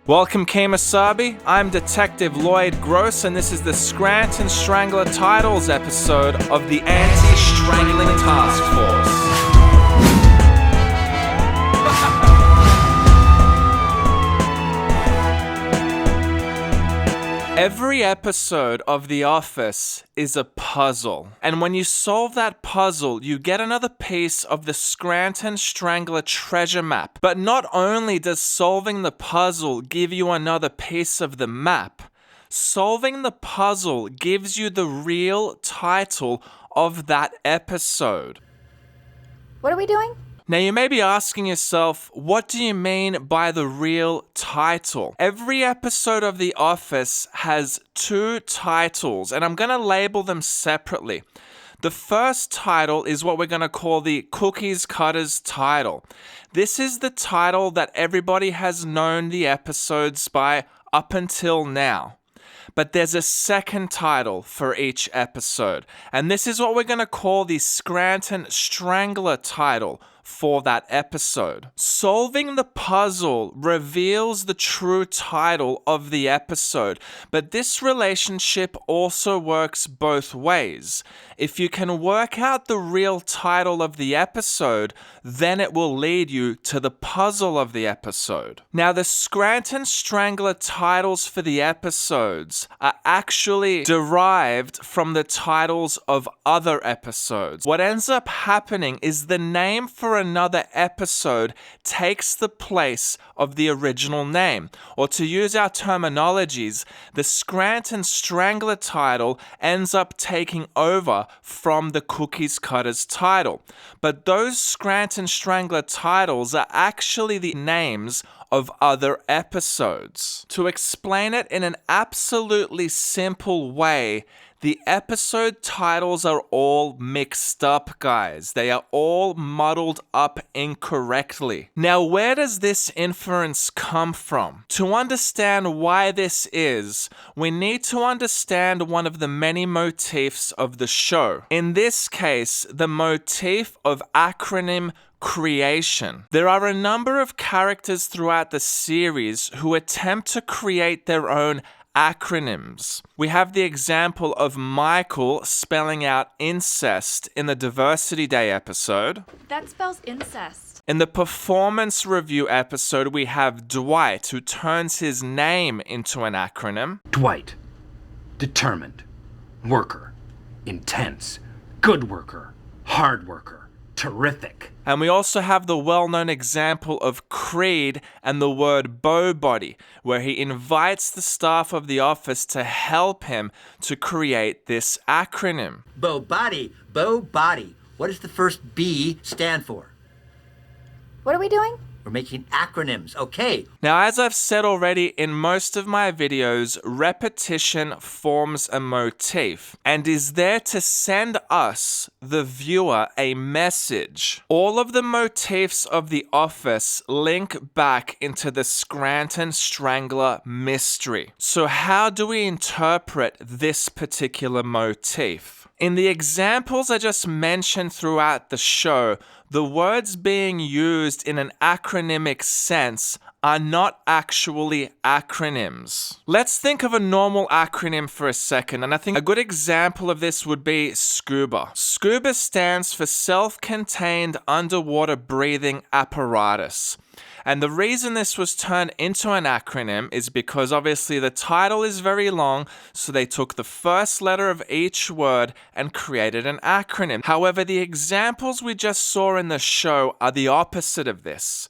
Welcome, Kemosabe. I'm Detective Lloyd Gross, and this is the Scranton Strangler Titles episode of the Anti-Strangling Task Force. Every episode of The Office is a puzzle, and when you solve that puzzle, you get another piece of the Scranton Strangler treasure map. But not only does solving the puzzle give you another piece of the map, solving the puzzle gives you the real title of that episode. What are we doing? Now you may be asking yourself, what do you mean by the real title? Every episode of The Office has two titles, and I'm going to label them separately. The first title is what we're going to call the Cookies Cutters title. This is the title that everybody has known the episodes by up until now. But there's a second title for each episode, and this is what we're going to call the Scranton Strangler title for that episode. Solving the puzzle reveals the true title of the episode, but this relationship also works both ways. If you can work out the real title of the episode, then it will lead you to the puzzle of the episode. Now, the Scranton Strangler titles for the episodes are actually derived from the titles of other episodes. What ends up happening is the name for another episode takes the place of the original name. Or to use our terminologies, the Scranton Strangler title ends up taking over from the Cookies Cutters title. But those Scranton Strangler titles are actually the names of other episodes. To explain it in an absolutely simple way, the episode titles are all mixed up, guys. They are all muddled up incorrectly. Now, where does this inference come from? To understand why this is, we need to understand one of the many motifs of the show. In this case, the motif of acronym creation. There are a number of characters throughout the series who attempt to create their own acronyms. We have the example of Michael spelling out incest in the Diversity Day episode. That spells incest. In the performance review episode, we have Dwight, who turns his name into an acronym. Dwight. Determined. Worker. Intense. Good worker. Hard worker. Terrific. And we also have the well-known example of Creed and the word Bow Body, where he invites the staff of the office to help him to create this acronym. Bow Body. Bow Body. What does the first B stand for? What are we doing? We're making acronyms, okay. Now, as I've said already in most of my videos, repetition forms a motif and is there to send us, the viewer, a message. All of the motifs of The Office link back into the Scranton Strangler mystery. So how do we interpret this particular motif? In the examples I just mentioned throughout the show, the words being used in an acronymic sense are not actually acronyms. Let's think of a normal acronym for a second, and I think a good example of this would be SCUBA. SCUBA stands for Self-Contained Underwater Breathing Apparatus. And the reason this was turned into an acronym is because obviously the title is very long, so they took the first letter of each word and created an acronym. However, the examples we just saw in the show are the opposite of this.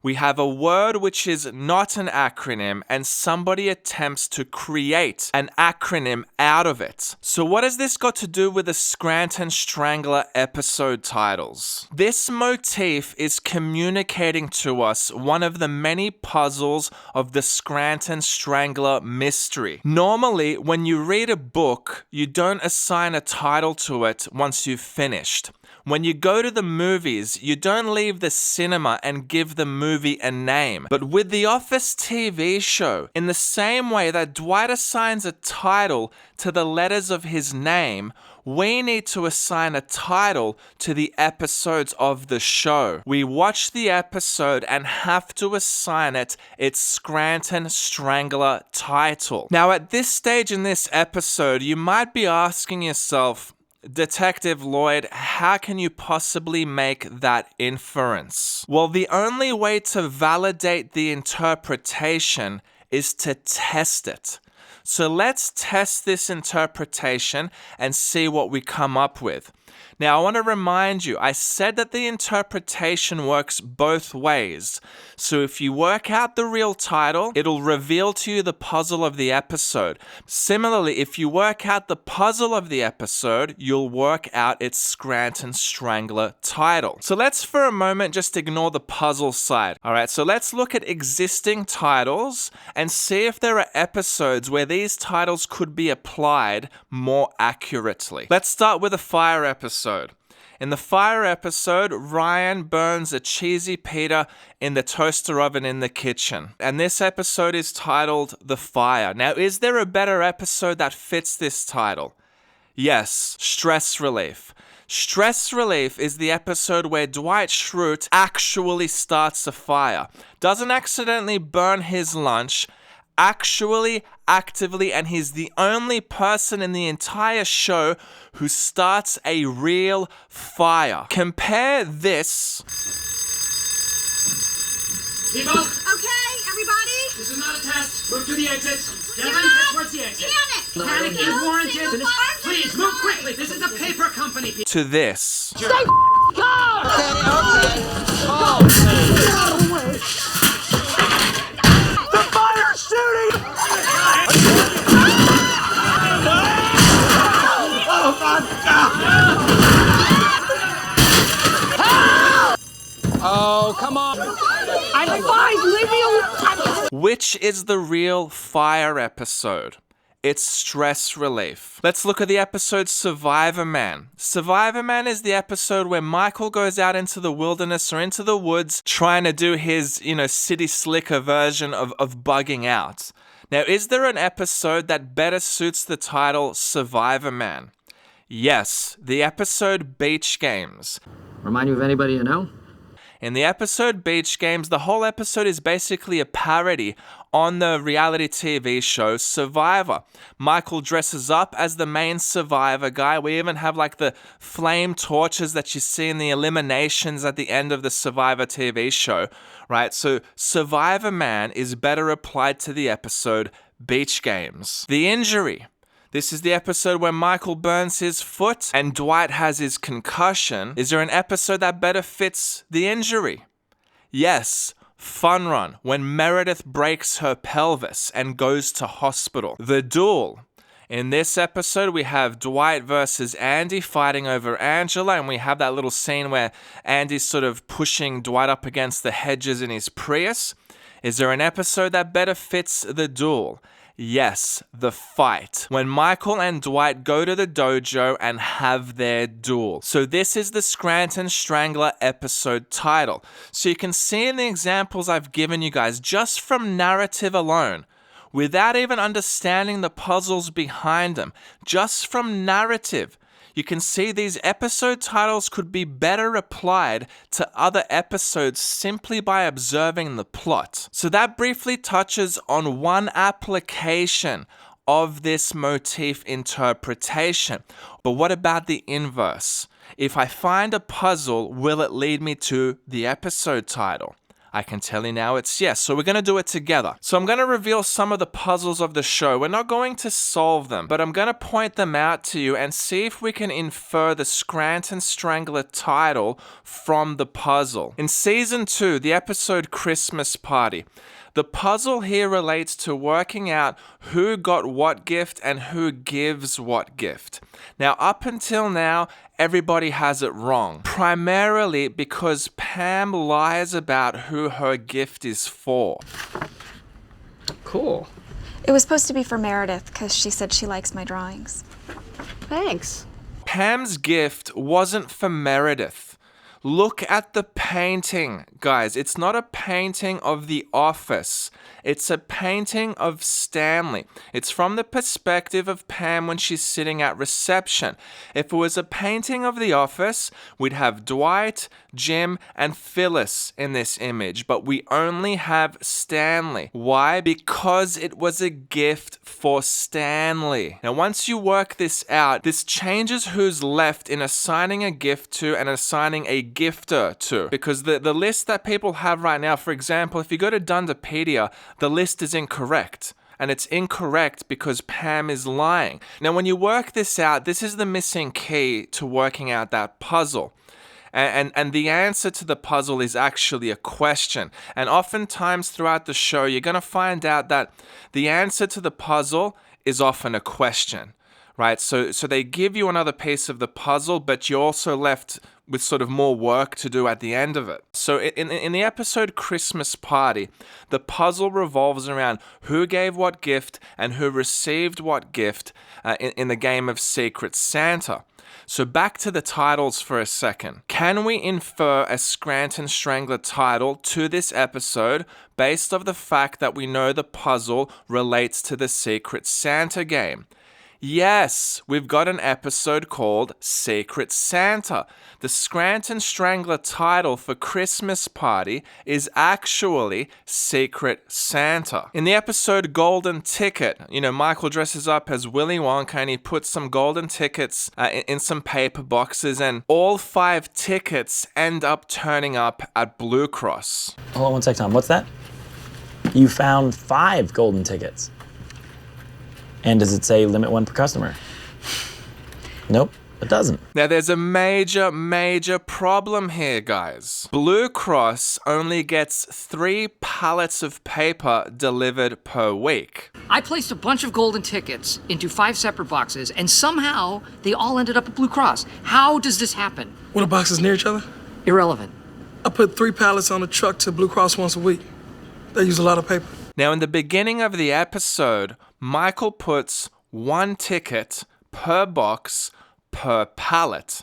We have a word which is not an acronym and somebody attempts to create an acronym out of it. So what has this got to do with the Scranton Strangler episode titles? This motif is communicating to us one of the many puzzles of the Scranton Strangler mystery. Normally, when you read a book, you don't assign a title to it once you've finished. When you go to the movies, you don't leave the cinema and give the movie a name. But with the Office TV show, in the same way that Dwight assigns a title to the letters of his name, we need to assign a title to the episodes of the show. We watch the episode and have to assign it its Scranton Strangler title. Now, at this stage in this episode, you might be asking yourself, Detective Lloyd, how can you possibly make that inference? Well, the only way to validate the interpretation is to test it. So let's test this interpretation and see what we come up with. Now, I want to remind you, I said that the interpretation works both ways. So if you work out the real title, it'll reveal to you the puzzle of the episode. Similarly, if you work out the puzzle of the episode, you'll work out its Scranton Strangler title. So let's for a moment just ignore the puzzle side. All right, so let's look at existing titles and see if there are episodes where these titles could be applied more accurately. Let's start with a fire episode. In the fire episode, Ryan burns a cheesy pita in the toaster oven in the kitchen. And this episode is titled The Fire. Now, is there a better episode that fits this title? Yes, Stress Relief. Stress Relief is the episode where Dwight Schrute actually starts a fire. Doesn't accidentally burn his lunch, actually, actively, and he's the only person in the entire show who starts a real fire. Compare this. People! Okay, everybody? This is not a test. Move to the exits. Devin, Stop! head towards the exit. Damn it! Panic is No, warranted. single person. Please, move quickly. This is a paper company. To this. Stay calm! The fire's shooting! Oh, God! Oh, come on. I'm fine, leave me alone! Which is the real fire episode? It's Stress Relief. Let's look at the episode Survivor Man. Survivor Man is the episode where Michael goes out into the wilderness or into the woods trying to do his, city slicker version of bugging out. Now, is there an episode that better suits the title Survivor Man? Yes, the episode Beach Games. Remind you of anybody you know? In the episode Beach Games, the whole episode is basically a parody on the reality TV show Survivor. Michael dresses up as the main Survivor guy. We even have like the flame torches that you see in the eliminations at the end of the Survivor TV show, right? So Survivor Man is better applied to the episode Beach Games. The injury. This is the episode where Michael burns his foot and Dwight has his concussion. Is there an episode that better fits the injury? Yes, Fun Run, when Meredith breaks her pelvis and goes to hospital. The Duel. In this episode, we have Dwight versus Andy fighting over Angela, and we have that little scene where Andy's sort of pushing Dwight up against the hedges in his Prius. Is there an episode that better fits The Duel? Yes, The Fight, when Michael and Dwight go to the dojo and have their duel. So this is the Scranton Strangler episode title. So you can see in the examples I've given you guys, just from narrative alone, without even understanding the puzzles behind them, just from narrative, you can see these episode titles could be better applied to other episodes simply by observing the plot. So that briefly touches on one application of this motif interpretation. But what about the inverse? If I find a puzzle, will it lead me to the episode title? I can tell you now it's yes. So we're going to do it together. So I'm going to reveal some of the puzzles of the show. We're not going to solve them, but I'm going to point them out to you and see if we can infer the Scranton Strangler title from the puzzle. In Season 2, the episode Christmas Party, the puzzle here relates to working out who got what gift and who gives what gift. Now, up until now, everybody has it wrong, primarily because Pam lies about who her gift is for. Cool. It was supposed to be for Meredith because she said she likes my drawings. Thanks. Pam's gift wasn't for Meredith. Look at the painting, guys. It's not a painting of the office. It's a painting of Stanley. It's from the perspective of Pam when she's sitting at reception. If it was a painting of the office, we'd have Dwight, Jim, and Phyllis in this image, but we only have Stanley. Why? Because it was a gift for Stanley. Now, once you work this out, this changes who's left in assigning a gift to and assigning a gifter to. Because the list that people have right now, for example, if you go to Dunderpedia, the list is incorrect. And it's incorrect because Pam is lying. Now, when you work this out, this is the missing key to working out that puzzle. And the answer to the puzzle is actually a question. And oftentimes throughout the show, you're going to find out that the answer to the puzzle is often a question, right? So they give you another piece of the puzzle, but you're also left with sort of more work to do at the end of it. So in the episode Christmas Party, the puzzle revolves around who gave what gift and who received what gift in the game of Secret Santa. So back to the titles for a second. Can we infer a Scranton Strangler title to this episode based on the fact that we know the puzzle relates to the Secret Santa game? Yes, we've got an episode called Secret Santa. The Scranton Strangler title for Christmas Party is actually Secret Santa. In the episode Golden Ticket, Michael dresses up as Willy Wonka and he puts some golden tickets in some paper boxes, and all 5 tickets end up turning up at Blue Cross. Hold on one sec, Tom. What's that? You found 5 golden tickets. And does it say limit 1 per customer? Nope, it doesn't. Now, there's a major problem here, guys. Blue Cross only gets 3 pallets of paper delivered per week. I placed a bunch of golden tickets into 5 separate boxes, and somehow they all ended up at Blue Cross. How does this happen? Were the boxes near each other? Irrelevant. I put 3 pallets on a truck to Blue Cross once a week. They use a lot of paper. Now, in the beginning of the episode, Michael puts 1 ticket per box per pallet.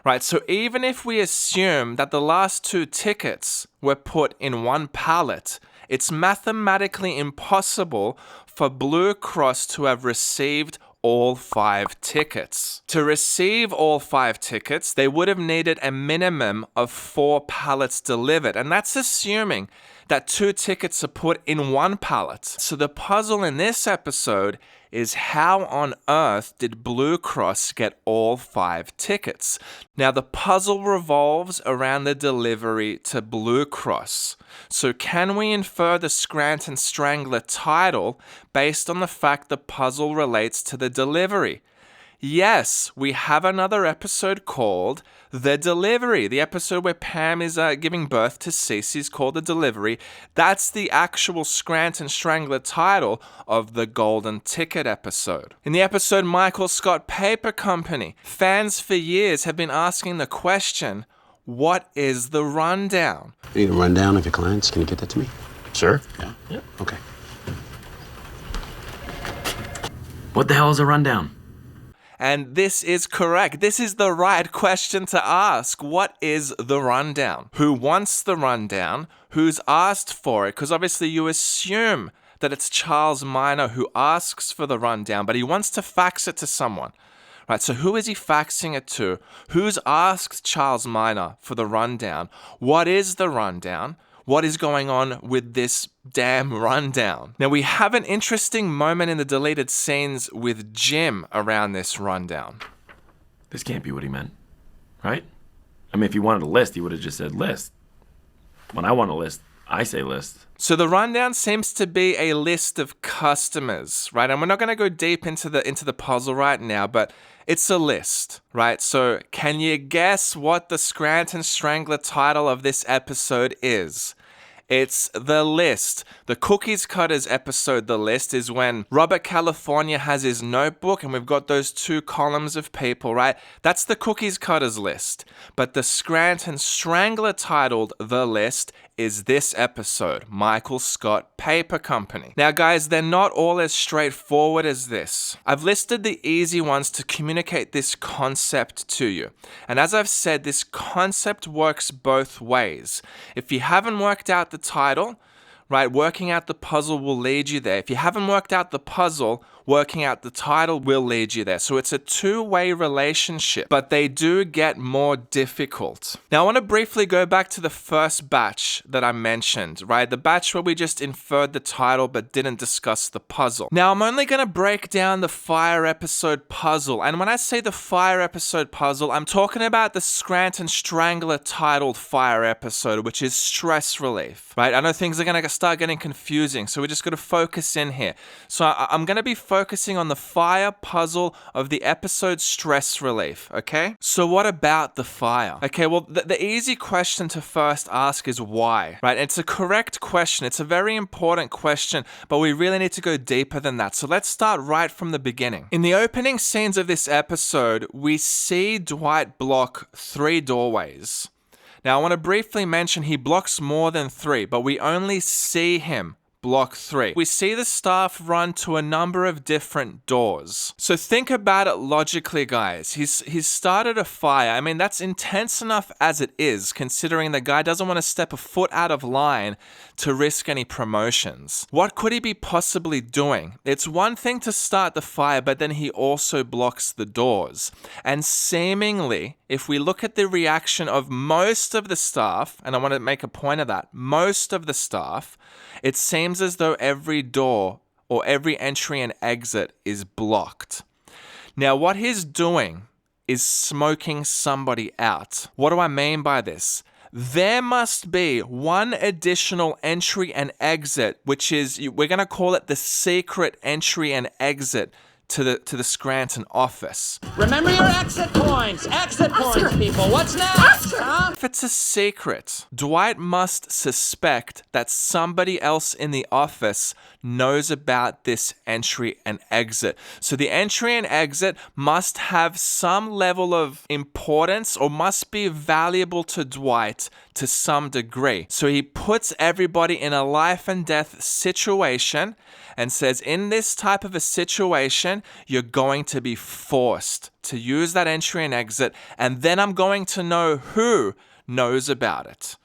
Right, so even if we assume that the last 2 tickets were put in 1 pallet, it's mathematically impossible for Blue Cross to have received all 5 tickets. To receive all 5 tickets, they would have needed a minimum of 4 pallets delivered, and that's assuming that 2 tickets are put in 1 pallet. So the puzzle in this episode is how on earth did Blue Cross get all 5 tickets? Now the puzzle revolves around the delivery to Blue Cross. So can we infer the Scranton Strangler title based on the fact the puzzle relates to the delivery? Yes, we have another episode called The Delivery. The episode where Pam is giving birth to Cece is called The Delivery. That's the actual Scranton Strangler title of the Golden Ticket episode. In the episode Michael Scott Paper Company, fans for years have been asking the question, what is the rundown? You need a rundown of your clients. Can you get that to me? Sure. Yeah? Okay. What the hell is a rundown? And this is correct. This is the right question to ask. What is the rundown? Who wants the rundown? Who's asked for it? Because obviously you assume that it's Charles Minor who asks for the rundown, but he wants to fax it to someone. Right, so who is he faxing it to? Who's asked Charles Minor for the rundown? What is the rundown? What is going on with this damn rundown? Now, we have an interesting moment in the deleted scenes with Jim around this rundown. This can't be what he meant, right? I mean, if he wanted a list, he would have just said list. When I want a list, I say list. So the rundown seems to be a list of customers, right? And we're not going to go deep into the puzzle right now, but it's a list, right? So can you guess what the Scranton Strangler title of this episode is? It's The List. The Cookies Cutters episode, The List, is when Robert California has his notebook and we've got those 2 columns of people, right? That's the Cookies Cutters list. But the Scranton Strangler titled The List is this episode, Michael Scott Paper Company. Now guys, they're not all as straightforward as this. I've listed the easy ones to communicate this concept to you. And as I've said, this concept works both ways. If you haven't worked out the title, right, working out the puzzle will lead you there. If you haven't worked out the puzzle, working out the title will lead you there. So it's a 2-way relationship, but they do get more difficult. Now I want to briefly go back to the first batch that I mentioned, right? The batch where we just inferred the title but didn't discuss the puzzle. Now I'm only going to break down the fire episode puzzle. And when I say the fire episode puzzle, I'm talking about the Scranton Strangler titled fire episode, which is stress relief, right? I know things are going to start getting confusing, so we just got to focus in here. So I'm going to be focusing on the fire puzzle of the episode stress relief, okay? So what about the fire? Okay, well, the easy question to first ask is why, right? It's a correct question. It's a very important question, but we really need to go deeper than that. So let's start right from the beginning. In the opening scenes of this episode, we see Dwight block 3 doorways. Now, I want to briefly mention he blocks more than 3, but we only see him block 3. We see the staff run to a number of different doors. So think about it logically, guys. He's started a fire. I mean, that's intense enough as it is, considering the guy doesn't want to step a foot out of line to risk any promotions. What could he be possibly doing? It's one thing to start the fire, but then he also blocks the doors. And seemingly, if we look at the reaction of most of the staff, and I want to make a point of that, most of the staff, it seems as though every door or every entry and exit is blocked. Now, what he's doing is smoking somebody out. What do I mean by this? There must be one additional entry and exit, which is, we're going to call it the secret entry and exit to the Scranton office. Remember your exit points! Exit points, people! What's next, huh? If it's a secret, Dwight must suspect that somebody else in the office knows about this entry and exit. So the entry and exit must have some level of importance or must be valuable to Dwight to some degree. So he puts everybody in a life and death situation and says, in this type of a situation, you're going to be forced to use that entry and exit, and then I'm going to know who knows about it.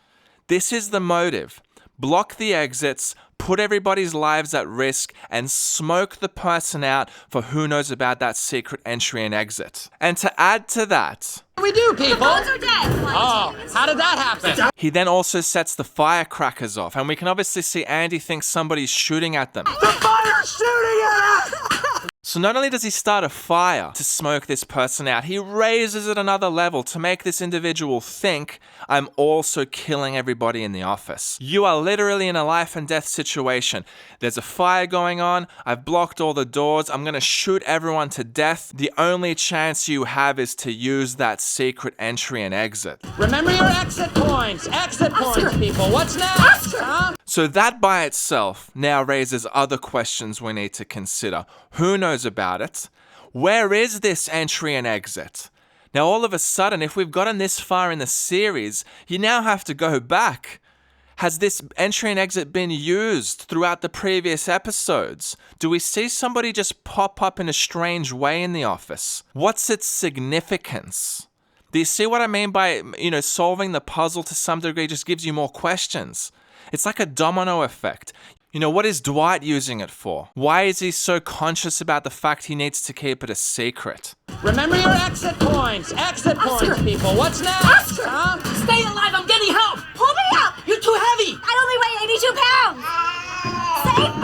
This is the motive. Block the exits, put everybody's lives at risk, and smoke the person out for who knows about that secret entry and exit. And to add to that, What do we do, people? The phones are dead. Oh, how did that happen? he then also sets the firecrackers off, and we can obviously see Andy thinks somebody's shooting at them. The fire's shooting at us! So not only does he start a fire to smoke this person out, he raises it another level to make this individual think, I'm also killing everybody in the office. You are literally in a life and death situation. There's a fire going on. I've blocked all the doors. I'm going to shoot everyone to death. The only chance you have is to use that secret entry and exit. Remember your exit points! Exit points, people! What's next, huh? So that by itself now raises other questions we need to consider. Who knows about it? Where is this entry and exit? Now all of a sudden, if we've gotten this far in the series, you now have to go back. Has this entry and exit been used throughout the previous episodes? Do we see somebody just pop up in a strange way in the office? What's its significance? Do you see what I mean by, solving the puzzle to some degree just gives you more questions? It's like a domino effect. What is Dwight using it for? Why is he so conscious about the fact he needs to keep it a secret? Remember your exit points! Exit points, people! What's next, huh? Stay alive, I'm getting help! Pull me up! You're too heavy! I only weigh 82 pounds! Save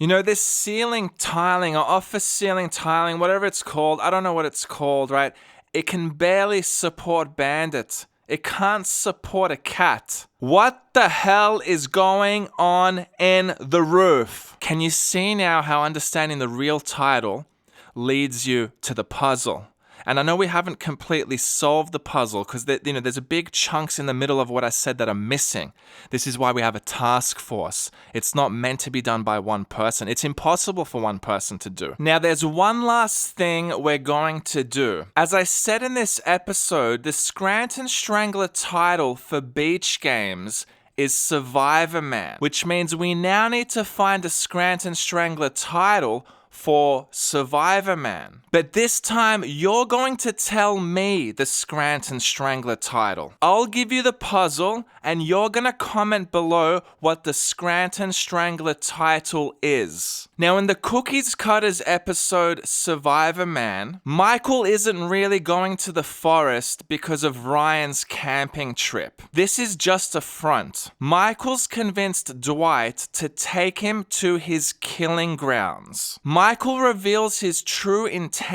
Bandit! This ceiling tiling or office ceiling tiling, whatever it's called, I don't know what it's called, right? It can barely support Bandit. It can't support a cat. What the hell is going on in the roof? Can you see now how understanding the real title leads you to the puzzle? And I know we haven't completely solved the puzzle because there's a big chunks in the middle of what I said that are missing. This is why we have a task force. It's not meant to be done by one person. It's impossible for one person to do. Now, there's one last thing we're going to do. As I said in this episode, the Scranton Strangler title for beach games is Survivor Man, which means we now need to find a Scranton Strangler title for Survivor Man. But this time, you're going to tell me the Scranton Strangler title. I'll give you the puzzle, and you're going to comment below what the Scranton Strangler title is. Now, in the Cookies Cutters episode Survivor Man, Michael isn't really going to the forest because of Ryan's camping trip. This is just a front. Michael's convinced Dwight to take him to his killing grounds. Michael reveals his true intentions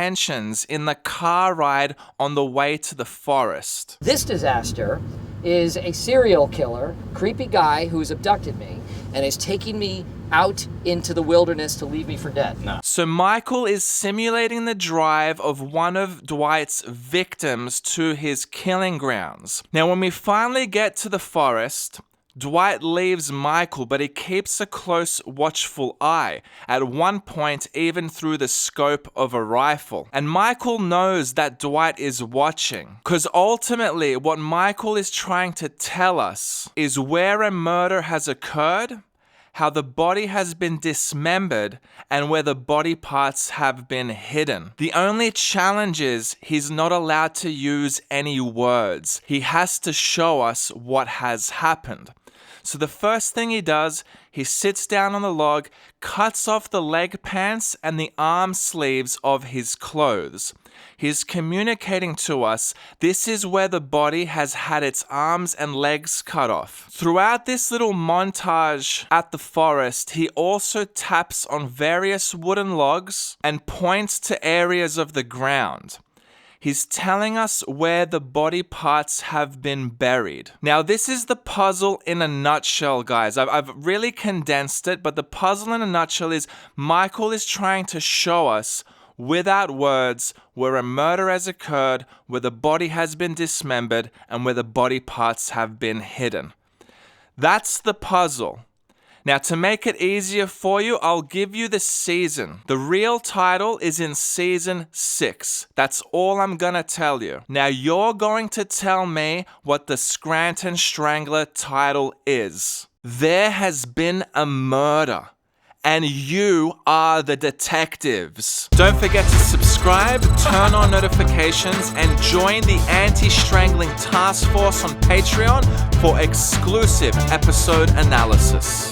in the car ride on the way to the forest. This disaster is a serial killer, creepy guy who's abducted me and is taking me out into the wilderness to leave me for dead. No. So Michael is simulating the drive of one of Dwight's victims to his killing grounds. Now, when we finally get to the forest, Dwight leaves Michael, but he keeps a close, watchful eye, at one point even through the scope of a rifle. And Michael knows that Dwight is watching, because ultimately what Michael is trying to tell us is where a murder has occurred, how the body has been dismembered, and where the body parts have been hidden. The only challenge is he's not allowed to use any words. He has to show us what has happened. So the first thing he does, he sits down on the log, cuts off the leg pants and the arm sleeves of his clothes. He's communicating to us this is where the body has had its arms and legs cut off. Throughout this little montage at the forest, he also taps on various wooden logs and points to areas of the ground. He's telling us where the body parts have been buried. Now, this is the puzzle in a nutshell, guys. I've really condensed it, but the puzzle in a nutshell is Michael is trying to show us, without words, where a murder has occurred, where the body has been dismembered, and where the body parts have been hidden. That's the puzzle. Now, to make it easier for you, I'll give you the season. The real title is in season 6. That's all I'm gonna tell you. Now, you're going to tell me what the Scranton Strangler title is. There has been a murder, and you are the detectives. Don't forget to subscribe, turn on notifications, and join the Anti-Strangling Task Force on Patreon for exclusive episode analysis.